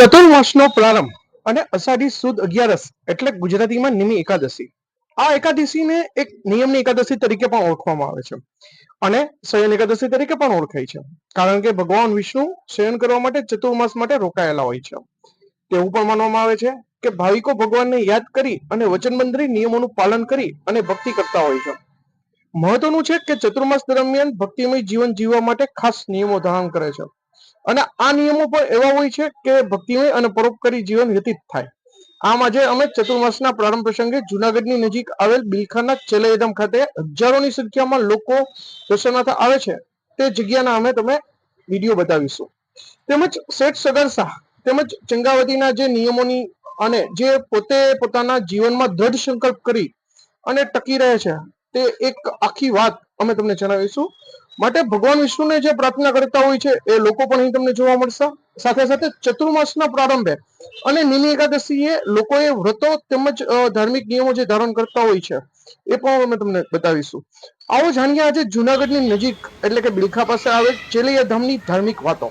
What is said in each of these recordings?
ચતુર્માસનો પ્રારંભ અને અષાઢી સુદ 11 એટલે ગુજરાતીમાં નિમિ એકાદશી. આ એકાદશીને એક નિયમની એકાદશી તરીકે પણ ઓળખવામાં આવે છે અને શયન એકાદશી તરીકે પણ ઓળખાય છે, કારણ કે ભગવાન વિષ્ણુ શયન કરવા માટે ચતુર્માસ માટે રોકાયેલા હોય છે. તેવું પણ માનવામાં આવે છે કે ભાવિકો ભગવાનને યાદ કરી અને વચનબંધી નિયમોનું પાલન કરી અને ભક્તિ કરતા હોય છે. મહત્વનું છે કે ચતુર્માસ દરમિયાન ભક્તિમય જીવન જીવવા માટે ખાસ નિયમો ધારણ કરે છે અને આ નિયમો પણ એવા હોય છે કે ભક્તિમય અને પરોપકારી જીવન વ્યતીત થાય. આમ આજે અમે ચતુર્માસના પ્રારંભ પ્રસંગે જુનાગઢની નજીક આવેલ બિલખાના ચેલૈયાધામ ખાતે હજારોની સંખ્યામાં લોકો દર્શનાર્થે આવે છે તે જગ્યાના અમે તમે વિડીયો બતાવીશું. તેમજ શેઠ સગર તેમજ ચંગાવતીના જે નિયમોની અને જે પોતે પોતાના જીવનમાં દ્રઢ સંકલ્પ કરી અને ટકી રહે છે તે એક આખી વાત અમે તમને જણાવીશું. માટે ભગવાન વિષ્ણુને જે પ્રાર્થના કરતા હોય છે એ લોકો પણ અહીં તમને જોવા મળશે. સાથે સાથે ચતુર્માસના પ્રારંભે અને નિમિ એકાદશીએ લોકોએ વ્રતો તેમજ ધાર્મિક નિયમો જે ધારણ કરતા હોય છે એ પણ અમે તમને બતાવીશું. આવો જાણીએ આજે જુનાગઢની નજીક એટલે કે બિલખા પાસે આવેલ ચેલૈયાધામની ધાર્મિક વાતો.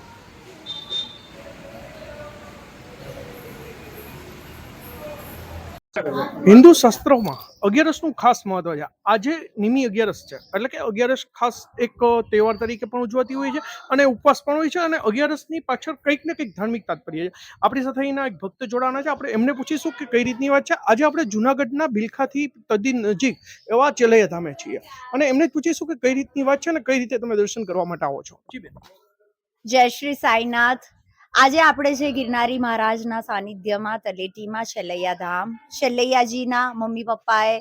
હિન્દુ શાસ્ત્રોમાં 11નું ખાસ મહત્વ છે. આજે નિમિ 11 છે એટલે કે 11 ખાસ એક તહેવાર તરીકે પણ ઉજવાતી હોય છે અને ઉપવાસ પણ હોય છે અને 11ની પાછળ કંઈક ને કંઈક ધાર્મિક તાત્પર્ય છે. આપણી સાથે અહીંના એક ભક્ત જોડાણા છે, આપણે એમને પૂછીશું કે કઈ રીતની વાત છે. આજે આપણે જુનાગઢના બિલખાથી તદ્દન નજીક એવા ચેલૈયાધામે છીએ અને એમને પૂછીશું કે કઈ રીતની વાત છે અને કઈ રીતે તમે દર્શન કરવા માટે આવો છો. જી બેન. જય શ્રી સાઈનાથ. આજે આપણે છે ગિરનારી મહારાજના સાનિધ્યમાં તલેટીમાં છેલ્લૈયાધામ. છેલ્લૈયાજીના મમ્મી પપ્પાએ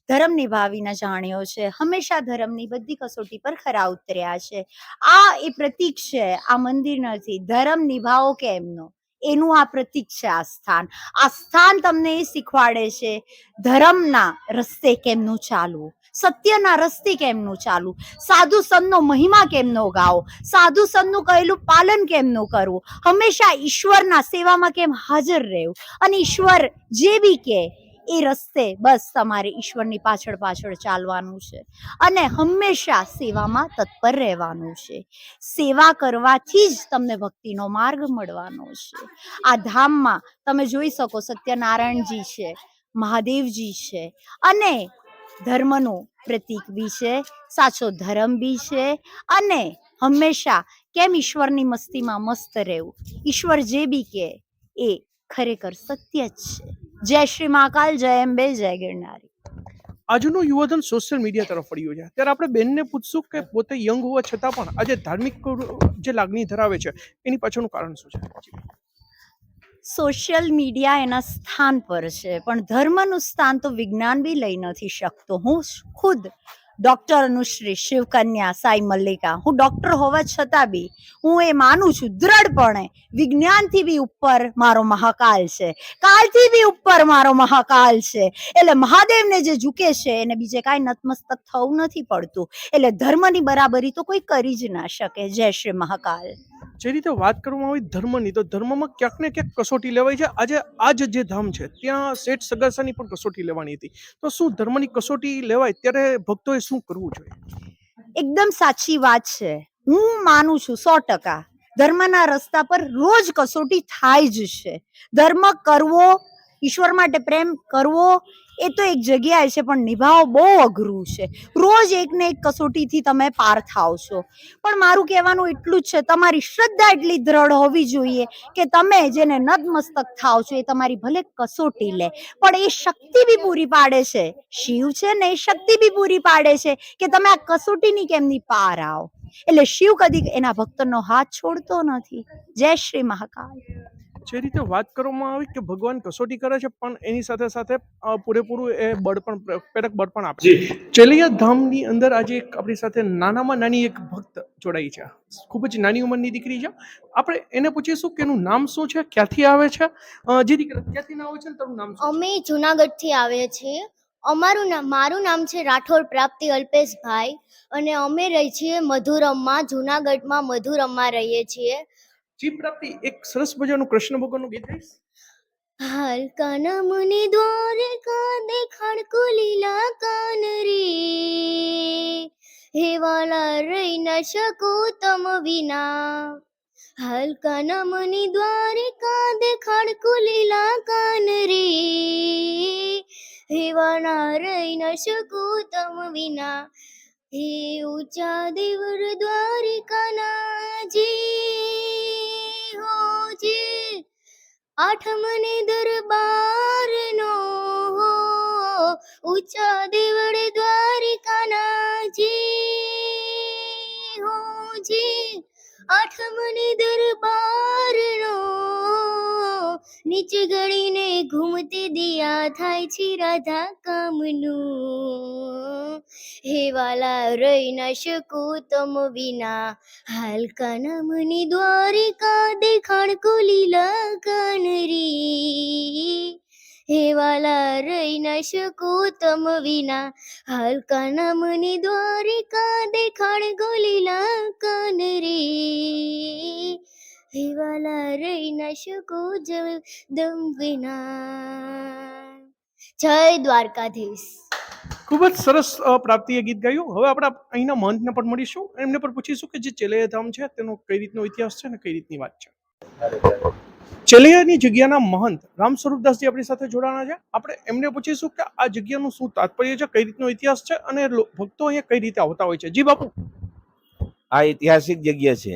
ધર્મ નિભાવીને જાણ્યો છે, હંમેશા ધર્મની બધી કસોટી પર ખરા ઉતર્યા છે. આ એ પ્રતીક છે, આ મંદિર નથી. ધર્મ નિભાવો કેમનો એનું આ પ્રતીક છે. આ સ્થાન તમને એ શીખવાડે છે ધર્મના રસ્તે કેમનું ચાલવું, સત્યના રસ્તે કેમનું ચાલવું, સાધુ સંતનો મહિમા કેમનો ગાવો, સાધુ સંતનું કહેલું પાલન કેમનું કરવું, હંમેશા ઈશ્વરના સેવામાં કેમ હાજર રહેવું અને ઈશ્વર જે બી કે એ રસ્તે બસ તમારે ઈશ્વરની પાછળ પાછળ ચાલવાનું છે અને હંમેશા સેવામાં તત્પર રહેવાનું છે. સેવા કરવાથી જ તમને ભક્તિનો માર્ગ મળવાનો છે. આ ધામમાં તમે જોઈ શકો સત્યનારાયણજી છે, મહાદેવજી છે અને ધર્મનું પ્રતીક બી છે, સાચો ધર્મ બી છે અને હંમેશા કેમ ઈશ્વરની મસ્તીમાં મસ્ત રહેવું, ઈશ્વર જે બી કે એ ખરેખર સત્ય જ છે. જય શ્રી મહાકાલ, જય અંબે, જય ગિરનારી. આજનું યુવાધન સોશિયલ મીડિયા તરફ વળ્યું છે, ત્યારે આપણે બેનને પૂછશું કે પોતે યંગ હોવા છતાં પણ આજે ધાર્મિક જે લાગણી ધરાવે છે એની પાછળનું કારણ શું છે. સોશિયલ મીડિયા એના સ્થાન પર છે, પણ ધર્મનું સ્થાન તો વિજ્ઞાન બી લઈ નથી શકતો. હું ખુદ ડોક્ટર અનુશ્રી શિવકન્યા સાઈ મલ્લિકા, હું ડોક્ટર હોવા છતાં બી હું એ માનું છું દ્રઢપણે વિજ્ઞાનથી બી ઉપર મારો મહાકાલ છે, કાલથી બી ઉપર મારો મહાકાલ છે. એટલે મહાદેવને જે ઝૂકે છે એને બીજે કાંઈ નતમસ્તક થવું નથી પડતું. એટલે ધર્મની બરાબરી તો કોઈ કરી જ ના શકે. જય શ્રી મહાકાલ. જે રીતે વાત કરવામાં આવી ધર્મની, તો ધર્મમાં ક્યાંક ને ક્યાંક કસોટી લેવાય છે. આજે આજ જે ધામ છે ત્યાં શેઠ સગાસાની પણ કસોટી લેવાની હતી, તો શું ધર્મની કસોટી લેવાય ત્યારે ભક્તોએ શું કરવું જોઈએ? એકદમ સાચી વાત છે. હું માનું છું 100%. ધર્મના રસ્તા પર રોજ કસોટી થાય જ છે. ધર્મ કરવો, ઈશ્વર માટે પ્રેમ કરવો એ તો એક જગ્યાએ છે, પણ નિભાવો બહુ અઘરું છે. રોજ એક ને એક કસોટીથી તમે પાર થાવ છો. પણ મારું કહેવાનું એટલું જ છે, તમારી શ્રદ્ધા એટલી દ્રઢ હોવી જોઈએ કે તમે જેને નતમસ્તક થાવ છો એ તમારી ભલે કસોટી લે, પણ એ શક્તિ બી પૂરી પાડે છે. શિવ છે ને એ શક્તિ બી પૂરી પાડે છે કે તમે આ કસોટીની કેમની પાર આવો. એટલે શિવ કદી એના ભક્તનો હાથ છોડતો નથી. જય શ્રી મહાકાલ. જે રીતે વાત કરવામાં આવી કે ભગવાન કસોટી કરે છે પણ એની સાથે સાથે પૂરેપૂરું એ બળ પણ પ્રેરક બળ પણ આપે છે. ચેલૈયા ધામની અંદર આજે એક આપણી સાથે નાનામાં નાની એક ભક્ત જોડાઈ છે, ખૂબ જ નાની ઉંમરની દીકરી છે. આપણે એને પૂછીશું કે એનું નામ શું છે, ક્યાંથી આવે છે. જે દીકરી ક્યાંથી ના આવે છે ને તારું નામ શું? અમે જુનાગઢથી આવીએ છીએ. મારું નામ છે રાઠોડ પ્રાપ્તિ અલ્પેશભાઈ અને અમે રહી છીએ મધુરમમાં, જુનાગઢમાં મધુરમમાં રહીએ છીએ. જી પ્રાપ્તિ, એક સરસ મજાનું કૃષ્ણ ભગવાનનું ગીત ગાઈશ. હલકા નમની દ્વારકા દેખાડ કુલીલા કાન રે, હે વાલા રહી ન શકું તમ વિના. હલકા નમની દ્વારકા દેખાણ કુલીલા કાન રે હેવાના રહી ન શકું તમ વિના હે ઊંચા દેવર દ્વારિકાના જી હો જી આઠમને દરબારનો હો ઊંચા દેવળ દ્વારિકાના જી હો જી આઠમને દરબારનો નીચે ગળીને ઘૂમતી દિયા થાય છે રાધા કામનું હે વાલા રહી ન શકું તમ વિના હાલ કાના મની દ્વારિકા દેખાણ કુલીલા કાન રી હે વાલા રહી ન શકું તમ વિના હાલ કાના મની દ્વારિકા દેખાણ કુલીલા કાન રી હે વાલા રહી ન શકું દમ વિના જય દ્વારકાધીશ. ખૂબ જ સરસ પ્રાપ્તિએ ગીત ગાયું. હવે આપણે અહીંના મહંતને પણ મળીશું, એમને પણ પૂછીશું કે જે ચેલૈયા ધામ છે તેનો કઈ રીતનો ઇતિહાસ છે અને કઈ રીતની વાત છે. ચેલૈયાની જગ્યાના મહંત રામ સ્વરૂપદાસજી આપણી સાથે જોડાણા છે. આપણે એમને પૂછીશું કે આ જગ્યાનું શું તાત્પર્ય છે, કઈ રીતનો ઇતિહાસ છે અને ભક્તો અહીંયા કઈ રીતે આવતા હોય છે. જી બાપુ. આ ઐતિહાસિક જગ્યા છે.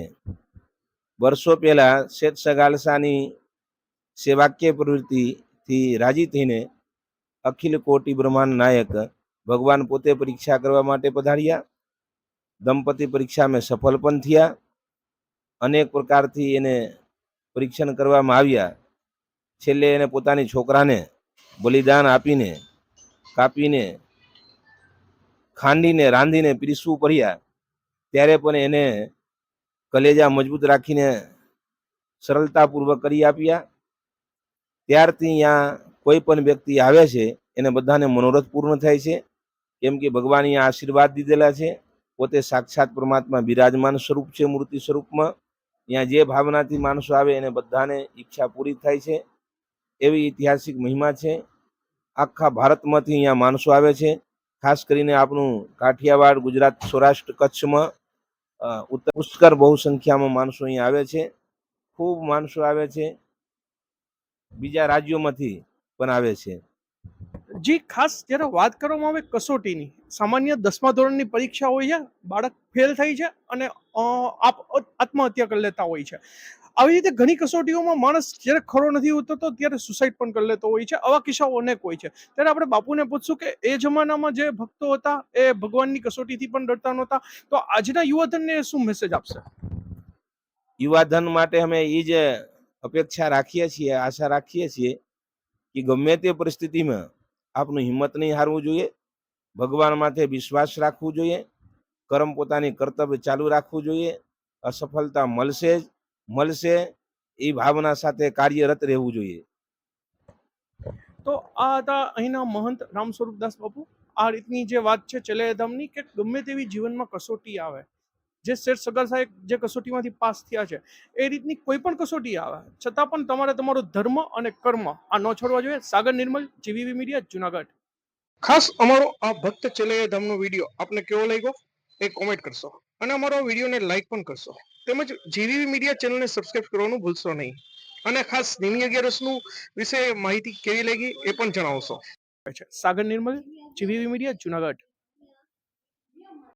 વર્ષો પહેલા શેઠ સગાલસાની સેવાક્ય પ્રવૃત્તિથી રાજી થઈને અખિલ કોટી બ્રહ્માંડ નાયક ભગવાન પોતે પરીક્ષા કરવા માટે પધાર્યા. દંપતી પરીક્ષામાં સફળ પણ થયા. અનેક પ્રકારથી એને પરીક્ષણ કરવામાં આવ્યા. છેલ્લે એને પોતાની છોકરાને બલિદાન આપીને કાપીને ખાંડીને રાંધીને પીરસવું પડ્યા. ત્યારે પણ એને કલેજા મજબૂત રાખીને સરળતાપૂર્વક કરી આપ્યા. ત્યારથી અહીંયા કોઈ પણ વ્યક્તિ આવે છે એને બધાને મનોરથ પૂર્ણ થાય છે, કેમ કે ભગવાન અહીંયા આશીર્વાદ દીધેલા છે. પોતે સાક્ષાત પરમાત્મા બિરાજમાન સ્વરૂપ છે, મૂર્તિ સ્વરૂપમાં. અહીંયા જે ભાવનાથી માણસો આવે એને બધાને ઈચ્છા પૂરી થાય છે. એવી ઐતિહાસિક મહિમા છે. આખા ભારતમાંથી અહીંયા માણસો આવે છે. ખાસ કરીને આપણું કાઠિયાવાડ, ગુજરાત, સૌરાષ્ટ્ર, કચ્છમાં પુષ્કળ બહુ સંખ્યામાં માણસો અહીંયા આવે છે. ખૂબ માણસો આવે છે. બીજા રાજ્યોમાંથી પણ આવે છે. જી, ખાસ જ્યારે વાત કરવામાં આવે કસોટીની, સામાન્ય 10મા ધોરણની પરીક્ષા હોય છે, બાળક ફેલ થાય છે અને આત્મહત્યા કરી લેતા હોય છે. આવી રીતે ઘણી કસોટીઓમાં માણસ જ્યારે ખરો નથી ઉતરતો ત્યારે સુસાઇડ પણ કરી લેતો હોય છે. આવા કિસ્સાઓ અનેક હોય છે. ત્યારે આપણે બાપુને પૂછશું કે એ જમાનામાં જે ભક્તો હતા એ ભગવાનની કસોટીથી પણ ડરતા નહોતા, તો આજના યુવાધનને શું મેસેજ આપશે? યુવાધન માટે અમે એ જ અપેક્ષા રાખીએ છીએ, આશા રાખીએ છીએ કે ગમે તે પરિસ્થિતિમાં આપનું હિંમત નહીં હારવું જોઈએ. ભગવાન માથે વિશ્વાસ રાખવું જોઈએ. કર્મ પોતાની કર્તવ્ય ચાલુ રાખવું જોઈએ. અસફળતા મળશે જ મળશે એ ભાવના સાથે કાર્યરત રહેવું જોઈએ. તો આ હતા અહીંના મહંત રામ સ્વરૂપદાસ બાપુ. આ રીતની જે વાત છે ચેલૈયા ધામની, કે ગમે તેવી જીવનમાં કસોટી આવે, જે શેઠ સગર સાહેબ જે કસોટીમાંથી પાસ થયા છે એ રીતની કોઈ પણ કસોટી આવે છતાં પણ તમારે તમારો ધર્મ અને કર્મ આ ન છોડવા જોઈએ. સાગર નિર્મલ, જીવીવી મીડિયા, જુનાગઢ. ખાસ અમારો આ ભક્ત ચેલૈયા ધામનો વિડીયો આપને કેવો લાગ્યો એ કોમેન્ટ કરશો અને અમારો વિડીયોને લાઈક પણ કરશો. તેમજ જીવીવી મીડિયા ચેનલને સબસ્ક્રાઇબ કરવાનું ભૂલશો નહીં. અને ખાસ નિમી 11નું વિશે માહિતી કેવી લાગી એ પણ જણાવશો. સાગર નિર્મલ, જીવીવી મીડિયા, જુનાગઢ.